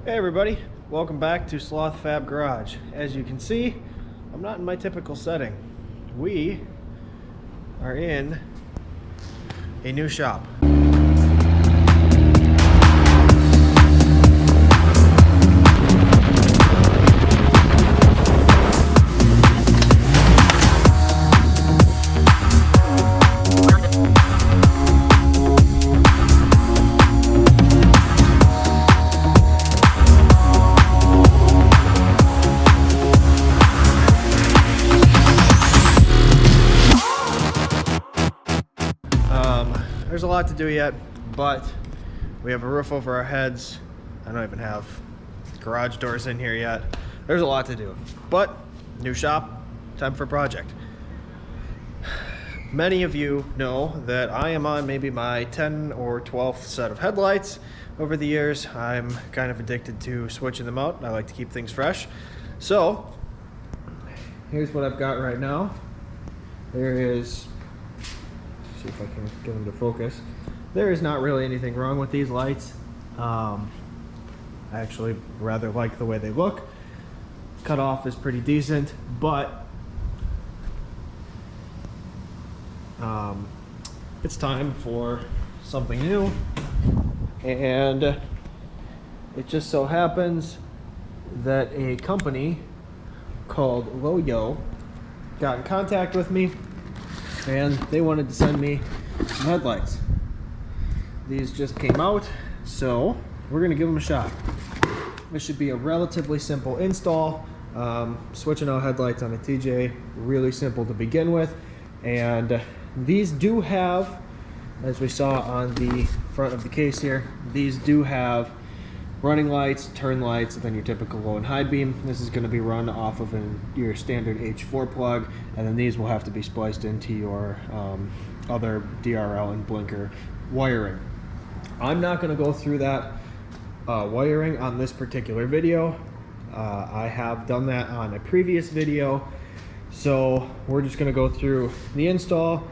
Hey everybody, welcome back to Sloth Fab Garage. As you can see, I'm not in my typical setting. We are in a new shop. There's a lot to do yet, but we have a roof over our heads. I don't even have garage doors in here yet. There's a lot to do, but new shop, time for a project. Many of you know that I am on maybe my 10th or 12th set of headlights over the years. I'm kind of addicted to switching them out. I like to keep things fresh. So here's what I've got right now. There is, see if I can get them to focus. There is not really anything wrong with these lights. I actually rather like the way they look. Cutoff is pretty decent, but it's time for something new. And it just so happens that a company called LOYO got in contact with me, and they wanted to send me some headlights. These just came out, so we're gonna give them a shot. This should be a relatively simple install. Switching out headlights on a TJ, really simple to begin with. And these do have, as we saw on the front of the case here, these do have running lights, turn lights, and then your typical low and high beam. This is going to be run off of your standard H4 plug, and then these will have to be spliced into your other DRL and blinker wiring. I'm not going to go through that wiring on this particular video. I have done that on a previous video, so we're just going to go through the install,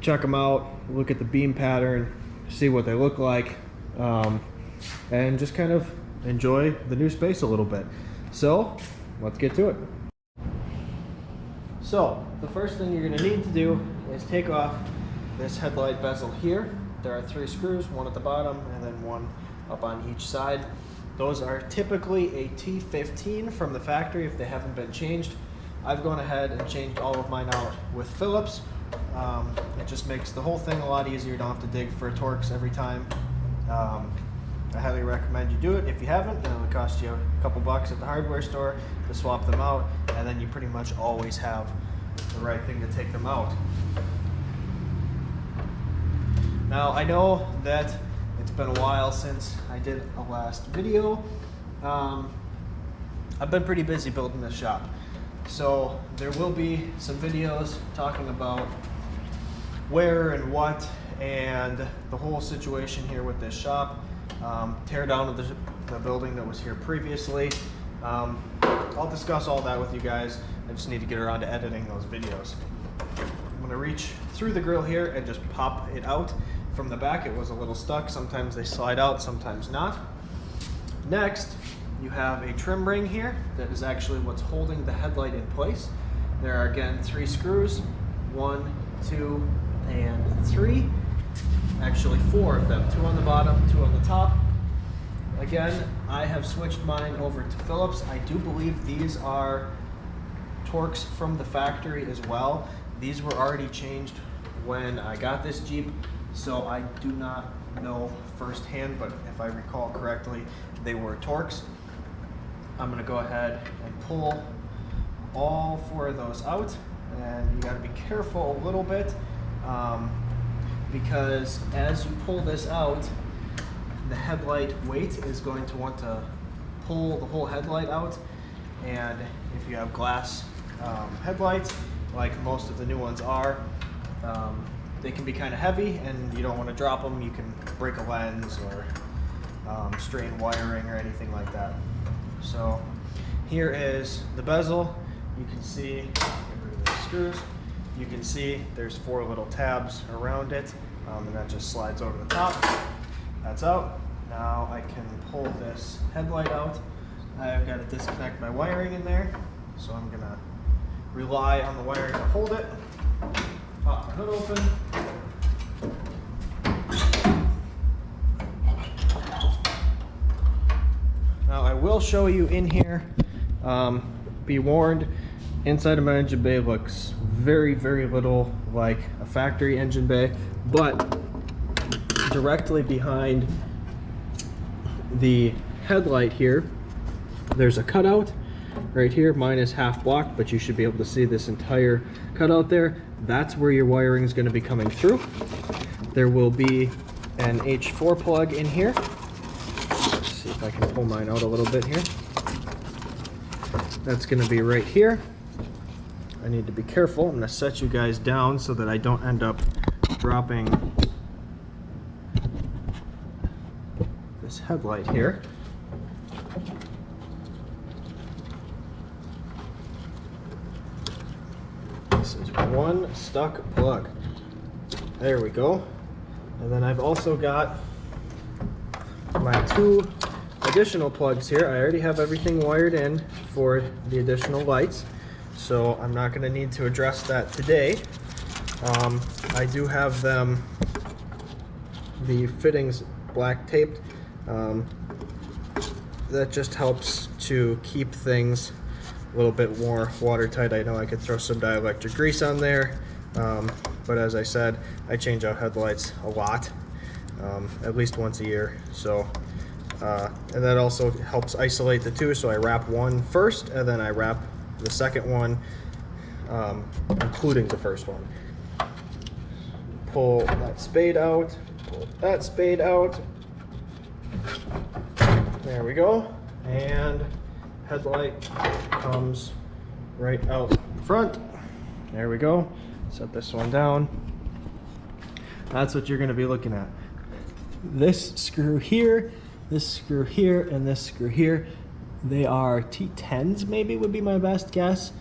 check them out, look at the beam pattern, see what they look like, and just kind of enjoy the new space a little bit. So let's get to it. So the first thing you're going to need to do is take off this headlight bezel here. There are 3 screws, one at the bottom and then one up on each side. Those are typically a T15 from the factory if they haven't been changed. I've gone ahead and changed all of mine out with Phillips. It just makes the whole thing a lot easier. You don't have to dig for Torx every time. I highly recommend you do it. If you haven't, then it'll cost you a couple bucks at the hardware store to swap them out, and then you pretty much always have the right thing to take them out. Now, I know that it's been a while since I did a last video. I've been pretty busy building this shop, so there will be some videos talking about where and what and the whole situation here with this shop. Tear down of the building that was here previously. I'll discuss all that with you guys. I just need to get around to editing those videos. I'm going to reach through the grill here and just pop it out from the back. It was a little stuck. Sometimes they slide out, sometimes not. Next, you have a trim ring here that is actually what's holding the headlight in place. There are again 3 screws, 1, 2, and 3. Actually 4 of them, 2 on the bottom, 2 on the top. Again, I have switched mine over to Phillips. I do believe these are Torx from the factory as well. These were already changed when I got this Jeep, so I do not know firsthand, but if I recall correctly, they were Torx. I'm gonna go ahead and pull all 4 of those out, and you gotta be careful a little bit, because as you pull this out, the headlight weight is going to want to pull the whole headlight out. And if you have glass headlights, like most of the new ones are, they can be kind of heavy and you don't want to drop them. You can break a lens or strain wiring or anything like that. So here is the bezel. You can see, get rid of the screws. You can see there's 4 little tabs around it, and that just slides over the top. That's out. Now I can pull this headlight out. I've got to disconnect my wiring in there, so I'm gonna rely on the wiring to hold it. Pop my hood open. Now I will show you in here. Be warned, inside of my engine bay looks very, very little like a factory engine bay, but directly behind the headlight here, there's a cutout right here. Mine is half blocked, but you should be able to see this entire cutout there. That's where your wiring is going to be coming through. There will be an H4 plug in here. Let's see if I can pull mine out a little bit here. That's going to be right here. I need to be careful. I'm going to set you guys down so that I don't end up dropping this headlight here. This is one stuck plug. There we go. And then I've also got my two additional plugs here. I already have everything wired in for the additional lights, so I'm not going to need to address that today. I do have them, the fittings black taped. That just helps to keep things a little bit more watertight. I know I could throw some dielectric grease on there, but as I said, I change out headlights a lot, at least once a year. So, and that also helps isolate the two. So I wrap one first, and then I wrap the second one, including the first one. Pull that spade out, pull that spade out. There we go. And headlight comes right out front. There we go. Set this one down. That's what you're going to be looking at. This screw here, this screw here, and this screw here, they are T10s maybe would be my best guess.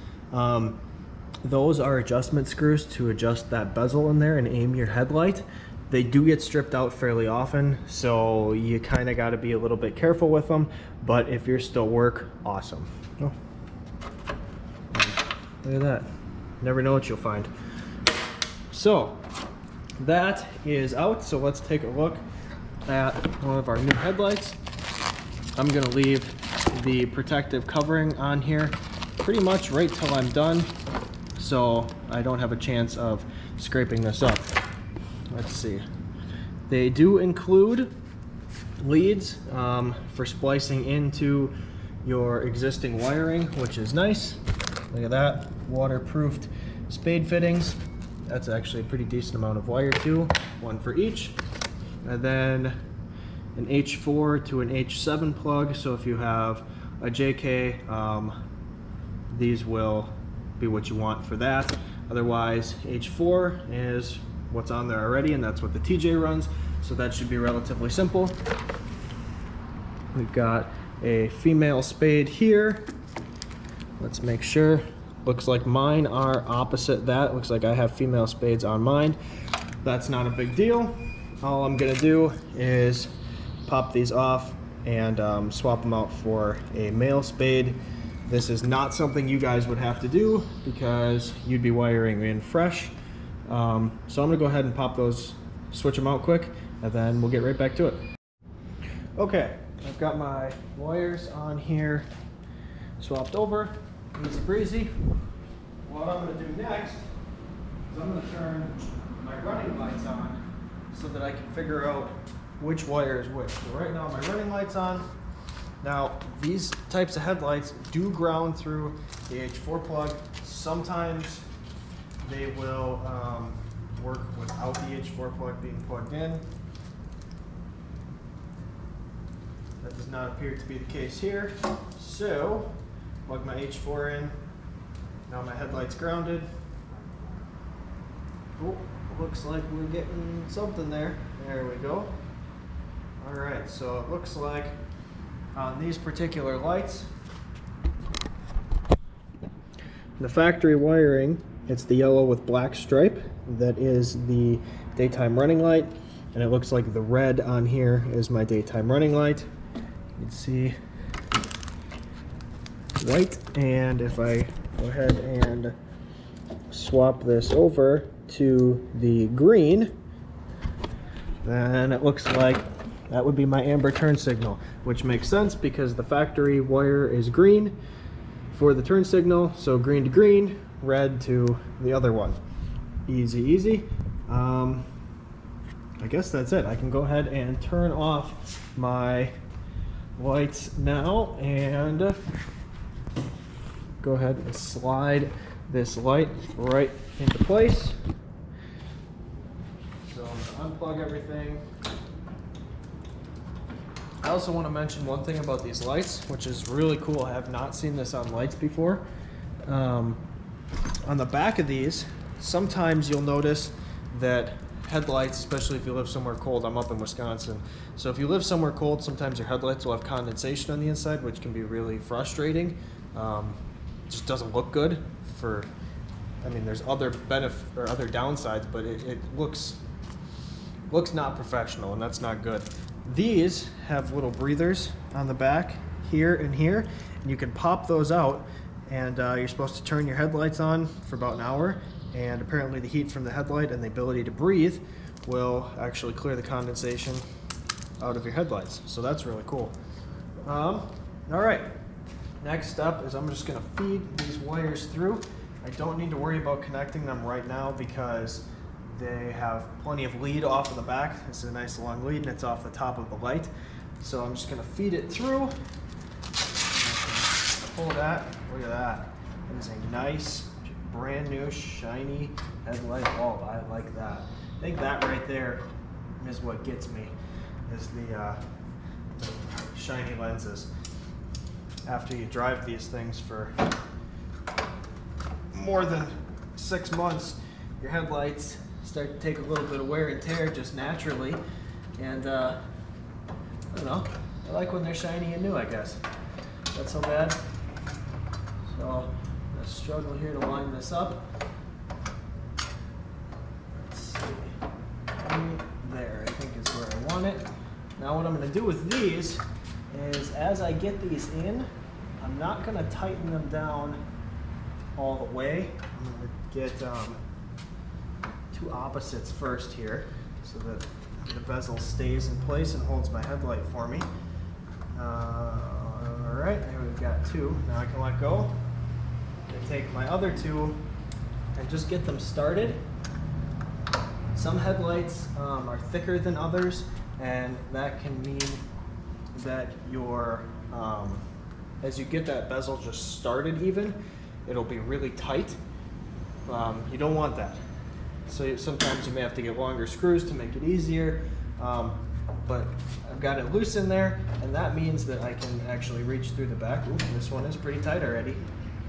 Those are adjustment screws to adjust that bezel in there and aim your headlight. They do get stripped out fairly often, so you kind of got to be a little bit careful with them, but if you're still work, awesome. Oh. Look at that. Never know what you'll find. So that is out, so let's take a look at one of our new headlights. I'm going to leave the protective covering on here pretty much right till I'm done, so I don't have a chance of scraping this up. Let's see. They do include leads for splicing into your existing wiring, which is nice. Look at that. Waterproofed spade fittings. That's actually a pretty decent amount of wire too. One for each. And then an H4 to an H7 plug. So if you have a JK, these will be what you want for that. Otherwise, H4 is what's on there already, and that's what the TJ runs, so that should be relatively simple. We've got a female spade here. Let's make sure. Looks like mine are opposite that. Looks like I have female spades on mine. That's not a big deal. All I'm gonna do is pop these off and swap them out for a male spade. This is not something you guys would have to do because you'd be wiring in fresh. So I'm gonna go ahead and pop those, switch them out quick, and then we'll get right back to it. Okay, I've got my wires on here swapped over, easy breezy. What I'm gonna do next is I'm gonna turn my running lights on so that I can figure out which wire is which. So right now my running light's on. Now these types of headlights do ground through the H4 plug. Sometimes they will work without the H4 plug being plugged in. That does not appear to be the case here. So, plug my H4 in. Now my headlight's grounded. Oh, looks like we're getting something there. There we go. Alright, so it looks like on these particular lights, the factory wiring, it's the yellow with black stripe. That is the daytime running light. and it looks like the red on here is my daytime running light. You can see white, and if I go ahead and swap this over to the green, then it looks like that would be my amber turn signal, which makes sense because the factory wire is green for the turn signal. So green to green, red to the other one. Easy, easy. I guess that's it. I can go ahead and turn off my lights now and go ahead and slide this light right into place. So I'm gonna unplug everything. I also want to mention one thing about these lights, which is really cool. I have not seen this on lights before. On the back of these, sometimes you'll notice that headlights, especially if you live somewhere cold, I'm up in Wisconsin, so if you live somewhere cold, sometimes your headlights will have condensation on the inside, which can be really frustrating. It just doesn't look good for, I mean, there's other other downsides, but it looks not professional, and that's not good. These have little breathers on the back here and here, and you can pop those out, and you're supposed to turn your headlights on for about an hour, and apparently the heat from the headlight and the ability to breathe will actually clear the condensation out of your headlights. So that's really cool. All right, next up is I'm just gonna feed these wires through. I don't need to worry about connecting them right now because they have plenty of lead off of the back. This is a nice long lead and it's off the top of the light. So I'm just gonna feed it through. Pull that, look at that. It is a nice, brand new, shiny headlight bulb. I like that. I think that right there is what gets me, is the shiny lenses. After you drive these things for more than 6 months, your headlights start to take a little bit of wear and tear just naturally, and I don't know, I like when they're shiny and new, I guess. That's so bad. So I'm gonna struggle here to line this up. Let's see, right there I think is where I want it. Now what I'm gonna do with these is, as I get these in, I'm not gonna tighten them down all the way. I'm gonna get two opposites first here so that the bezel stays in place and holds my headlight for me. All right, there we've got two. Now I can let go. I'm gonna take my other two and just get them started. Some headlights are thicker than others, and that can mean that your, as you get that bezel just started even, it'll be really tight. You don't want that. So sometimes you may have to get longer screws to make it easier, but I've got it loose in there, and that means that I can actually reach through the back. Ooh, this one is pretty tight already.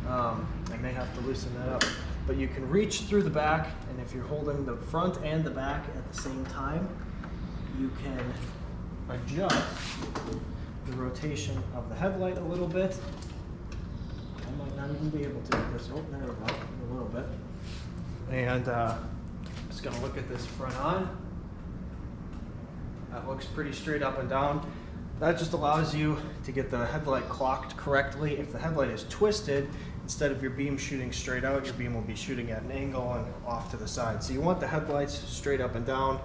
I may have to loosen that up. But you can reach through the back, and if you're holding the front and the back at the same time, you can adjust the rotation of the headlight a little bit. I might not even be able to do this. Oh, there we go, a little bit. And just gonna look at this front on. That looks pretty straight up and down. That just allows you to get the headlight clocked correctly. If the headlight is twisted, instead of your beam shooting straight out, your beam will be shooting at an angle and off to the side. So you want the headlights straight up and down.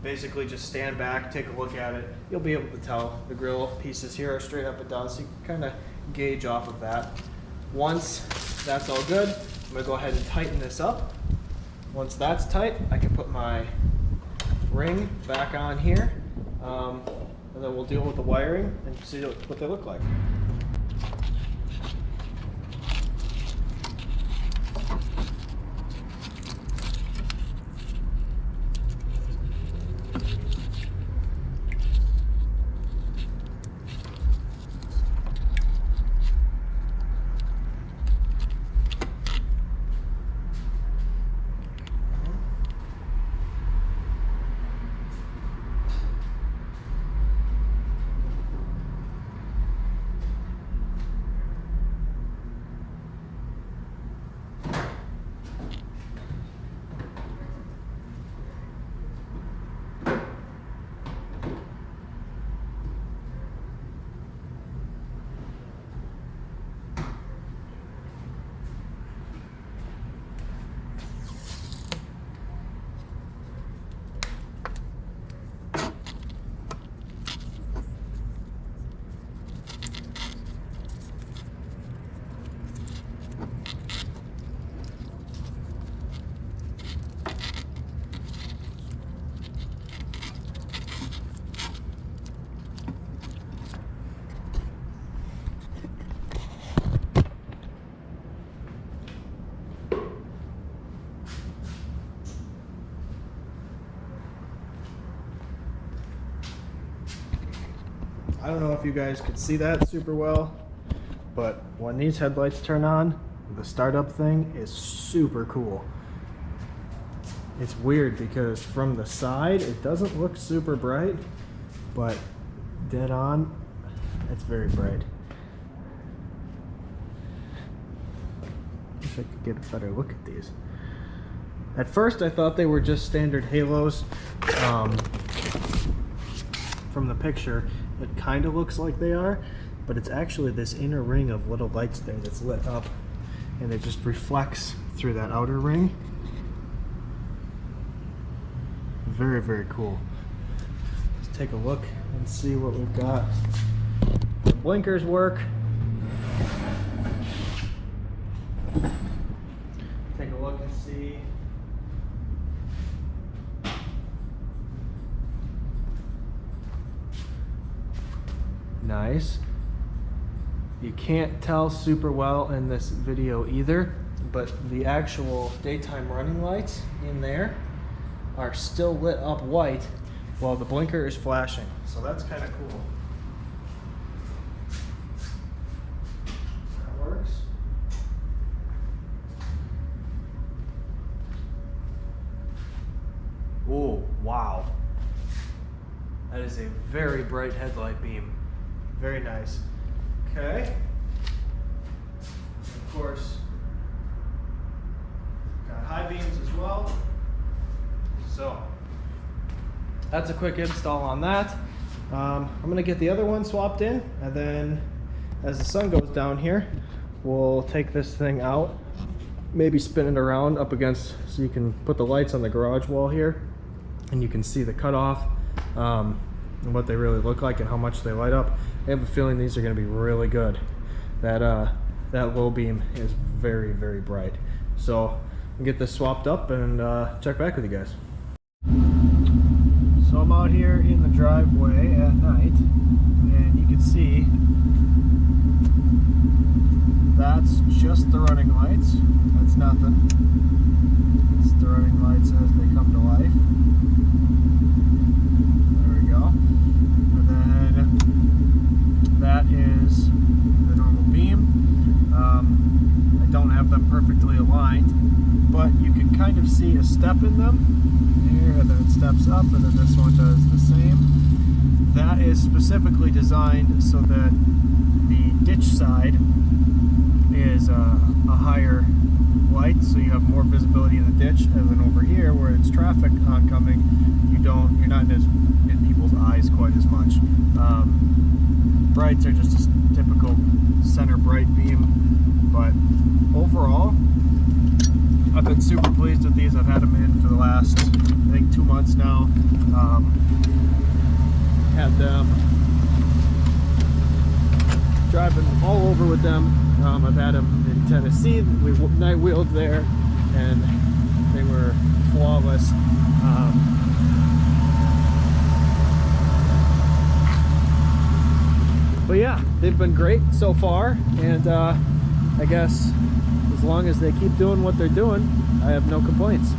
Basically just stand back, take a look at it. You'll be able to tell the grill pieces here are straight up and down, so you can kind of gauge off of that. Once that's all good, I'm gonna go ahead and tighten this up. Once that's tight, I can put my ring back on here, and then we'll deal with the wiring and see what they look like. I don't know if you guys could see that super well, but when these headlights turn on, the startup thing is super cool. It's weird because from the side, it doesn't look super bright, but dead on, it's very bright. Wish I could get a better look at these. At first, I thought they were just standard halos. From the picture, it kind of looks like they are, but it's actually this inner ring of little lights there that's lit up, and it just reflects through that outer ring. Very, very cool. Let's take a look and see what we've got. The blinkers work. Take a look and see. Nice. You can't tell super well in this video either, but the actual daytime running lights in there are still lit up white while the blinker is flashing. So that's kind of cool. That works. Oh, wow. That is a very bright headlight beam. Very nice. Okay. Of course, got high beams as well. So that's a quick install on that. I'm gonna get the other one swapped in, and then as the sun goes down here, we'll take this thing out, maybe spin it around up against, so you can put the lights on the garage wall here, and you can see the cutoff and what they really look like and how much they light up. I have a feeling these are going to be really good. That low beam is very, very bright. So I'll get this swapped up and check back with you guys. So I'm out here in the driveway at night, and you can see that's just the running lights. That's nothing. It's the running lights as they come to life. There we go. And then that is the normal beam. I don't have them perfectly aligned, but you can kind of see a step in them here, and then it steps up, and then this one does the same. That is specifically designed so that the ditch side is a higher light, so you have more visibility in the ditch, and then over here where it's traffic oncoming, you're not in people's eyes quite as much. Brights are just a typical center bright beam, but overall I've been super pleased with these. I've had them in for the last, I think, 2 months now. Had them driving all over with them. I've had them in Tennessee. We night wheeled there, and they were flawless. But yeah, they've been great so far, and I guess as long as they keep doing what they're doing, I have no complaints.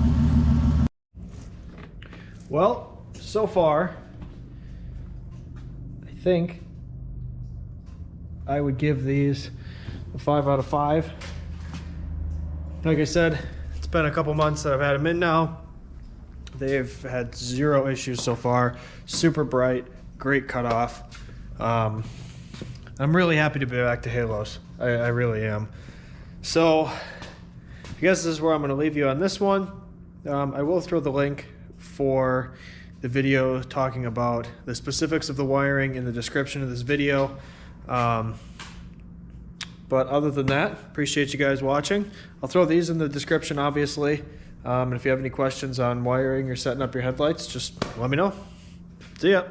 Well, so far, I think I would give these a 5 out of 5. Like I said, it's been a couple months that I've had them in now. They've had 0 issues so far. Super bright, great cutoff. I'm really happy to be back to halos. I really am. So I guess this is where I'm going to leave you on this one. I will throw the link for the video talking about the specifics of the wiring in the description of this video. But other than that, appreciate you guys watching. I'll throw these in the description, obviously. And if you have any questions on wiring or setting up your headlights, just let me know. See ya.